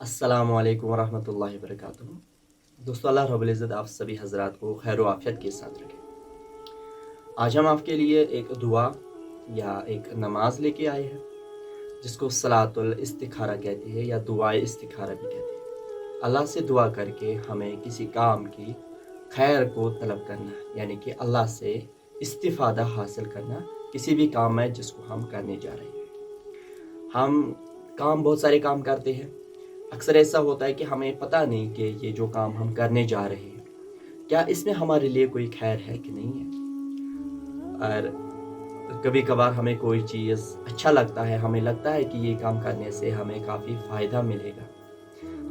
अस्सलाम वालेकुम वरहमतुल्लाहि वबरकातुहू। दोस्तों, अल्लाह रब्बुल इज़्ज़त आप सभी हज़रात को खैर व आफ़ियत के साथ रखें। आज हम आपके लिए एक दुआ या एक नमाज लेके आए हैं जिसको सलातुल इस्तिखारा कहते हैं या दुआए इस्तिखारा भी कहते हैं। अल्लाह से दुआ करके हमें किसी काम की खैर को तलब करना, यानी कि अल्लाह से इस्तिफ़ादा हासिल करना किसी भी काम में जिसको हम करने जा रहे हैं। हम बहुत सारे काम करते हैं। अक्सर ऐसा होता है कि हमें पता नहीं कि ये जो काम हम करने जा रहे हैं क्या इसमें हमारे लिए कोई खैर है कि नहीं है। और कभी कभार हमें कोई चीज़ अच्छा लगता है, हमें लगता है कि ये काम करने से हमें काफ़ी फ़ायदा मिलेगा,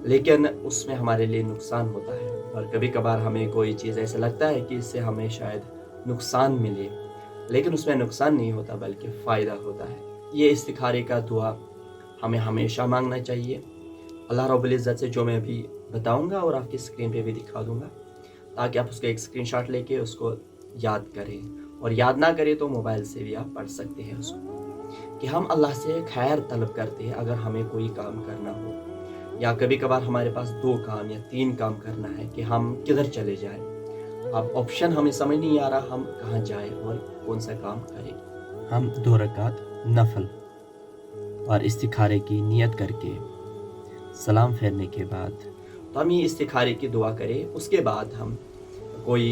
लेकिन उसमें हमारे लिए नुकसान होता है। और कभी कभार हमें कोई चीज़ ऐसा लगता है कि इससे हमें शायद नुकसान मिले, लेकिन उसमें नुकसान नहीं होता बल्कि फ़ायदा होता है। ये इस्तिखारे का दुआ हमें हमेशा मांगना चाहिए। अल्लाह रब्बुल इज़्ज़त से जो मैं अभी बताऊंगा और आपकी स्क्रीन पे भी दिखा दूंगा, ताकि आप उसका एक स्क्रीनशॉट लेके उसको याद करें, और याद ना करें तो मोबाइल से भी आप पढ़ सकते हैं उसको, कि हम अल्लाह से खैर तलब करते हैं अगर हमें कोई काम करना हो, या कभी कभार हमारे पास 2 काम या 3 काम करना है कि हम किधर चले जाएं। अब ऑप्शन हमें समझ नहीं आ रहा हम कहाँ जाएं और कौन सा काम करें। हम 2 रकात नफल और इस्तिखारे की नियत करके सलाम फेरने के बाद तो हम ये इस्तिखारे की दुआ करें। उसके बाद हम कोई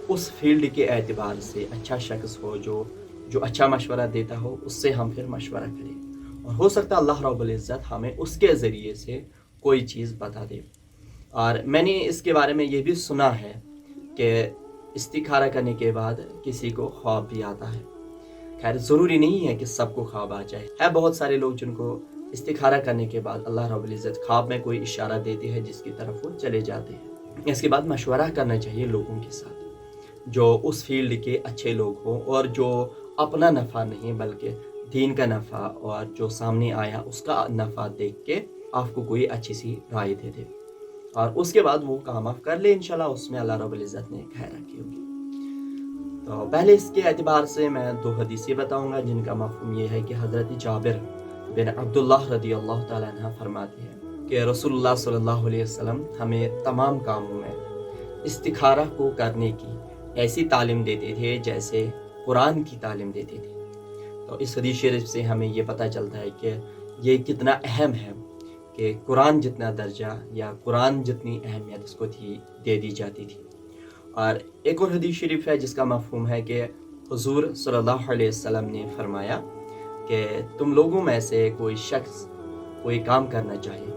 उस फील्ड के एतबार से अच्छा शख्स हो जो अच्छा मशवरा देता हो, उससे हम फिर मशवरा करें, और हो सकता है अल्लाह रब्बुल इज़्ज़त हमें उसके ज़रिए से कोई चीज़ बता दे। और मैंने इसके बारे में ये भी सुना है कि इस्तिखारा करने के बाद किसी को ख्वाब भी आता है। खैर, ज़रूरी नहीं है कि सबको ख्वाब आ जाए। है बहुत सारे लोग जिनको इस्तिखारा करने के बाद अल्लाह रब्बुल इज़्ज़त ख्वाब में कोई इशारा देते हैं जिसकी तरफ वो चले जाते हैं। इसके बाद मशवरा करना चाहिए लोगों के साथ जो उस फील्ड के अच्छे लोग हों, और जो अपना नफ़ा नहीं बल्कि दीन का नफ़ा और जो सामने आया उसका नफ़ा देख के आपको कोई अच्छी सी राय दे दे, और उसके बाद वो काम आप कर ले। इंशाल्लाह उसमें अल्लाह रब्बुल इज़्ज़त ने खैर रखी होगी। तो पहले इसके एतबार से मैं 2 हदीसें बताऊंगा जिनका मफ़हूम ये है कि हज़रत जाबिर बिन अब्दुल्लाह रज़ी अल्लाह तआला अन्हु फरमाते हैं कि रसूलुल्लाह सल्लल्लाहु अलैहि वसल्लम हमें तमाम कामों में इस्तिखारा को करने की ऐसी तालीम देते थे जैसे कुरान की तालीम देते थे। तो इस हदीस शरीफ से हमें ये पता चलता है कि ये कितना अहम है कि कुरान जितना दर्जा या कुरान जितनी अहमियत इसको दे दी जाती थी। और एक और हदीस शरीफ है जिसका मफ़हूम है कि हुज़ूर सल्लल्लाहु अलैहि वसल्लम ने फरमाया कि तुम लोगों में से कोई शख्स कोई काम करना चाहे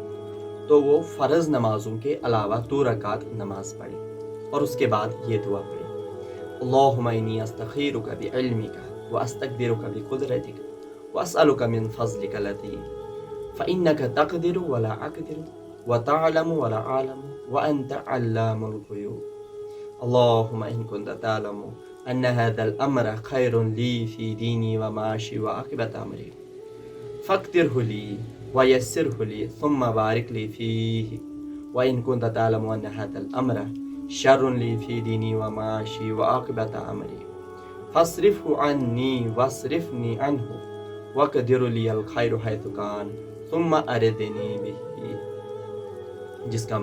तो वो फ़र्ज़ नमाज़ों के अलावा 2 रकात नमाज पढ़े और उसके बाद ये दुआ पढ़े, अल्लाहुम्मा इन्नी अस्तख़ीरुका बिइल्मिका व अस्तक़दिरुका बिक़ुदरतिका व अस्अलुका मिन फ़ज़लिका लती फ़इन्नका तक़दिरु व ला अक़दिरु व तअलमु व ला अअलमु व अंता अल्लामुल ग़ुयूब। अल्लाहुम्मा इन कुन्ता तअलमु अन्न हाज़ल अम्रा खैरुन ली फ़ी दीनी व माशी व आक़िबत अमरी फ़क़्दिरहु ली व यस्सिरहु ली थुम्मा बारिक ली फ़ीहि व इन कुन्ता तअलमु अन्न हाज़ल अम्रा शर्रुन ली फ़ी दीनी व माशी व आक़िबत अमरी फ़स्रिफ़हु अन्नी वस्रिफ़नी अन्हु वक़दिर लियल खैरु हैथु कान थुम्मा अरिदनी बिही। जिसका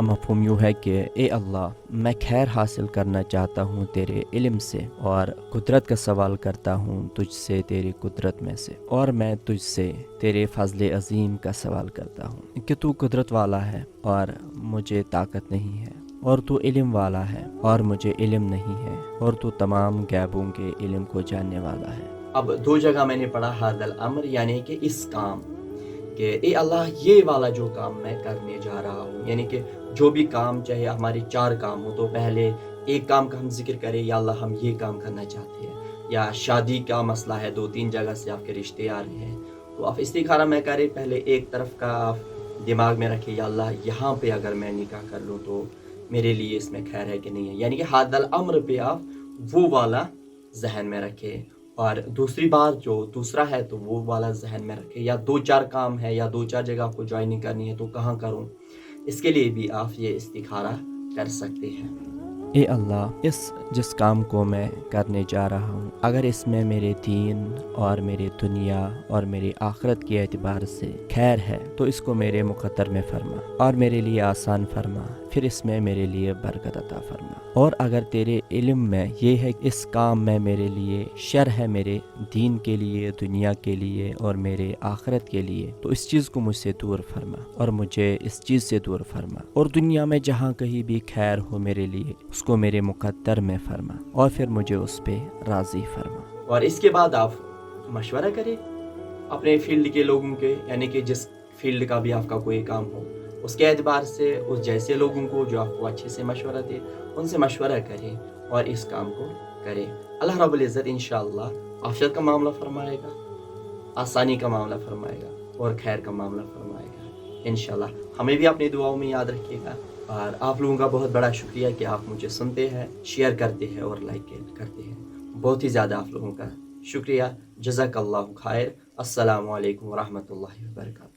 मफ़हूम यूँ है कि ए अल्लाह, मैं खैर हासिल करना चाहता हूँ तेरे इल्म से, और कुदरत का सवाल करता हूँ तुझसे तेरी कुदरत में से, और मैं तुझसे तेरे फ़ज़ल अज़ीम का सवाल करता हूँ कि तू कुदरत वाला है और मुझे ताकत नहीं है, और तू इल्म वाला है और मुझे इल्म नहीं है, और तू तमाम गैबों के इल्म को जानने वाला है। अब 2 जगह मैंने पढ़ा हाज़ल अम्र, यानी कि इस काम कि ए अल्लाह, ये वाला जो काम मैं करने जा रहा हूँ, यानी कि जो भी काम, चाहे हमारे 4 काम हो तो पहले एक काम का हम जिक्र करें, या अल्लाह हम ये काम करना चाहते हैं, या शादी का मसला है 2-3 जगह से आपके रिश्ते आ रहे हैं, तो आप इस्तिखारा में करें, पहले एक तरफ का आप दिमाग में रखें, या अल्लाह यहाँ पे अगर मैं निकाह कर लूँ तो मेरे लिए इसमें खैर है कि नहीं है, यानी कि हादल अम्र पे आप वो वाला जहन में रखें। और दूसरी बात जो दूसरा है तो वो वाला जहन में रखें, या 2-4 काम है या 2-4 जगह आपको ज्वाइनिंग करनी है तो कहाँ करूँ, इसके लिए भी आप ये इस्तिखारा कर सकते हैं। اے اللہ اس جس کام کو میں کرنے جا رہا ہوں اگر اس میں میرے دین اور میری دنیا اور میری آخرت کے اعتبار سے خیر ہے تو اس کو میرے مقدر میں فرما اور میرے لیے آسان فرما، پھر اس میں میرے لیے برکت عطا فرما۔ اور اگر تیرے علم میں یہ ہے کہ اس کام میں میرے لیے شر ہے، میرے دین کے لیے، دنیا کے لیے اور میرے آخرت کے لیے، تو اس چیز کو مجھ سے دور فرما اور مجھے اس چیز سے دور فرما، اور دنیا میں جہاں کہیں بھی خیر ہو میرے لیے اس کو میرے مقدر میں فرما اور پھر مجھے اس پہ راضی فرما۔ اور اس کے بعد آپ مشورہ کریں اپنے فیلڈ کے لوگوں کے، یعنی کہ جس فیلڈ کا بھی آپ کا کوئی کام ہو اس کے اعتبار سے اس جیسے لوگوں کو جو آپ کو اچھے سے مشورہ دے ان سے مشورہ کریں اور اس کام کو کریں۔ اللہ رب العزت انشاءاللہ عافیت کا معاملہ فرمائے گا، آسانی کا معاملہ فرمائے گا اور خیر کا معاملہ فرمائے گا انشاءاللہ۔ ہمیں بھی اپنی دعاؤں میں یاد رکھیے گا، اور آپ لوگوں کا بہت بڑا شکریہ کہ آپ مجھے سنتے ہیں، شیئر کرتے ہیں اور لائک کرتے ہیں، بہت ہی زیادہ آپ لوگوں کا شکریہ۔ جزاک اللہ خیر۔ السلام علیکم ورحمۃ اللہ وبرکاتہ۔